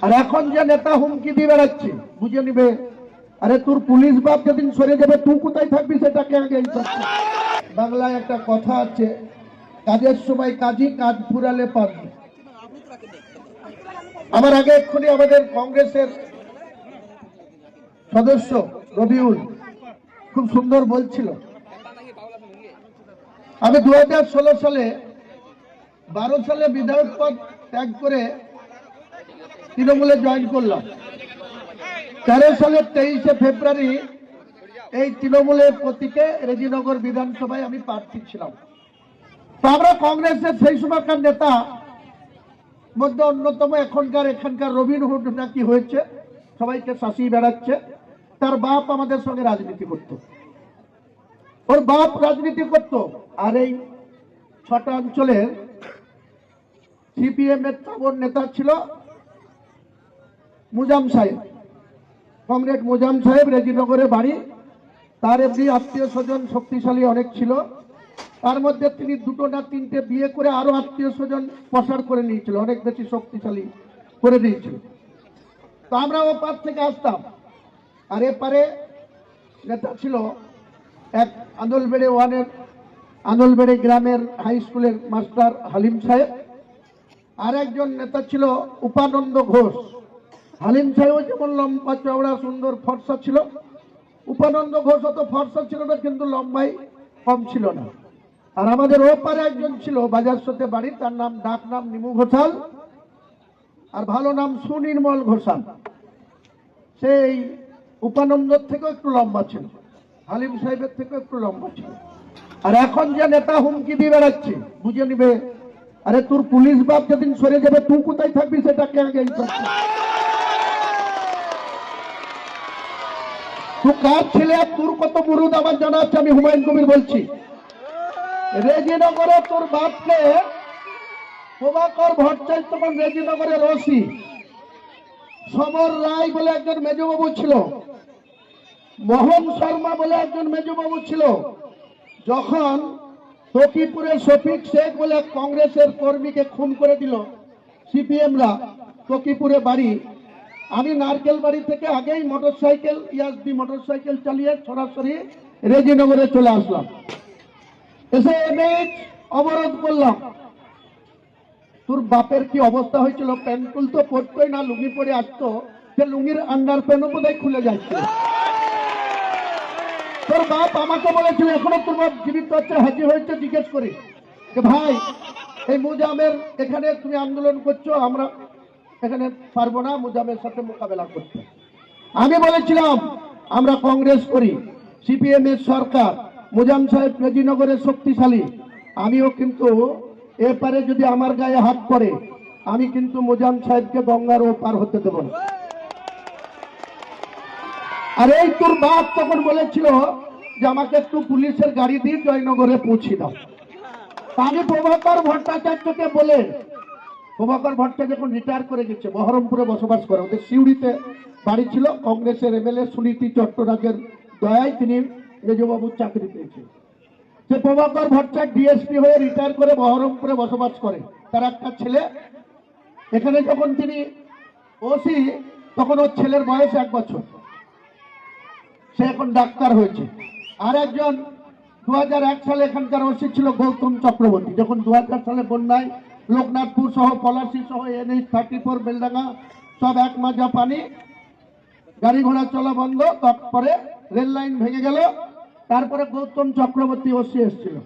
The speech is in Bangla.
আর এখন যে নেতা হুমকি দিয়ে বেড়াচ্ছে বুঝে নিবে, আরে তোর পুলিশ বাপ যেদিন সরে যাবে তুই কোথায় থাকবি সেটাকে আগে। বাংলায় একটা কথা আছে, কাজের সময় কাজী, কাজ ফুরালে পারবে। আমার আগে এক্ষুনি আমাদের কংগ্রেসের সদস্য রবিউল খুব সুন্দর বলছিল, আমি 2016 সালে 12 সালে বিধায়ক পদ ত্যাগ করে তৃণমূলে জয়েন করলাম। 13 সালের 23শে ফেব্রুয়ারি এই তৃণমূলের প্রতীকে রেজিনগর বিধানসভায় আমি প্রার্থী ছিলাম। তো আমরা কংগ্রেসের সেই সময়কার নেতা মধ্যে অন্যতম এখানকার রবিনহুড নাকি হয়েছে, সবাইকে শাসিয়ে বেড়াচ্ছে। তার বাপ আমাদের সঙ্গে রাজনীতি করত, ওর বাপ রাজনীতি করত। আর এই 6টা অঞ্চলের সিপিএম এর তাবড় নেতা ছিল মুজাম সাহেব, কমরেড মুজাম সাহেব, রেজিনগরে বাড়ি। তার এমনি আত্মীয় স্বজন শক্তিশালী অনেক ছিল, তার মধ্যে তিনি 2টো না 3টে বিয়ে করে আরো আত্মীয় স্বজন প্রসার করে নিয়েছিল, অনেক বেশি শক্তিশালী করে দিয়েছিল। তো আমরা ও পার থেকে আসতাম, আর এপারে নেতা ছিল এক আন্দোলবেড়ে ওয়ানের আন্দোলবেড়ে গ্রামের হাই স্কুলের মাস্টার হালিম সাহেব। আর একজন নেতা ছিল উপানন্দ ঘোষ। হালিম সাহেব যেমন লম্বা চওড়া সুন্দর ফর্সা ছিল, উপানন্দ ঘোষ অত ফর্সা ছিল না কিন্তু লম্বাই কম ছিল না। আর আমাদের ওপারে একজন ছিল বাজারসতে বাড়ি, তার নাম ডাক নাম নিমু ঘোষাল, আর ভালো নাম সুনির্মল ঘোষাল। সেই উপানন্দর থেকেও একটু লম্বা ছিল, হালিম সাহেবের থেকেও একটু লম্বা ছিল। আর এখন যে নেতা হুমকি দিয়ে বেড়াচ্ছে বুঝে নিবে, আরে তোর পুলিশ বাপ যেদিন সরে যাবে তুই কোথায় থাকবি সেটাকে আগে। তুই কার ছেলে, তোর কত মুরুদ আমার জানা আছে। আমি হুমায়ুন কবির বলছি, রেজিনগরে তোর বাপকে প্রভাকর ভট্টাচার্য তখন রেজিনগরের ওসি, সমর রায় বলে একজন মেজবাবু ছিল, মোহন শর্মা বলে একজন মেজবাবু ছিল। যখন তকিপুরে শফিক শেখ বলে কংগ্রেসের কর্মীকে খুন করে দিল সিপিএমরা, তকিপুরে বাড়ি, আমি নারকেল বাড়ি থেকে আগেই মোটরসাইকেল ইয়াসবি মোটরসাইকেল চালিয়ে সরাসরি রেজিনগরে চলে আসলাম। এসে এমএইচ অবরোধ করলাম। তোর বাপের কি অবস্থা হয়েছিল, প্যান্টুল তো পরতোই না, লুঙ্গি পরে আসতো, সে লুঙ্গির আন্ডার প্যান্টও বোধহয় খুলে যাচ্ছে। তোর বাপ আমাকে বলেছিল এখনো তোর বাপ জীবিত আছে, হাজির হয়েছে, জিজ্ঞেস করি যে ভাই এই মুজামের এখানে তুমি আন্দোলন করছো, আমরা এখানে পারবো না মুজামের সাথে মোকাবেলা করতে। আমি বলেছিলাম আমরা কংগ্রেস করি, সিপিএম এর সরকার, মুজাম সাহেব রেজিনগরের শক্তিশালী, আমিও কিন্তু এপারে যদি আমার গায়ে হাত পড়ে আমি কিন্তু মুজাম সাহেবকে গঙ্গার ও পার হতে দেব না। আর এই তোর বাপ তখন বলেছিল যে আমাকে একটু পুলিশের গাড়ি দিয়ে জয়নগরে পৌঁছে দাও। আমি প্রভাকর ভট্টাচার্যকে বলে, প্রভাকর ভট্টাচার্য যখন রিটায়ার করে গেছে, বহরমপুরে বসবাস করে, ওদের সিউড়িতে বাড়ি ছিল, কংগ্রেসের এমএলএ সুনীতি চট্টরাজের দয়ায় তিনি মেজবাবুর চাকরি পেয়েছেন। সে প্রভাকর ভট্টাচার্য ডিএসপি হয়ে রিটায়ার করে বহরমপুরে বসবাস করে, তার একটা ছেলে। এখানে যখন তিনি ওসি তখন ওর ছেলের বয়স 1 বছর, সে এখন ডাক্তার হয়েছে। আর একজন 2001 সালে এখানকার ওসি ছিল গৌতম চক্রবর্তী। যখন 2000 সালে বন্যায় লোকনাথপুর সহ পলাশী সহ NH 34 বেলডাঙ্গা সব এক মাজা পানি, গাড়ি ঘোড়া চলা বন্ধ, তারপরে রেল লাইন ভেঙে গেল, তারপরে গৌতম চক্রবর্তী ওসি এসেছিল।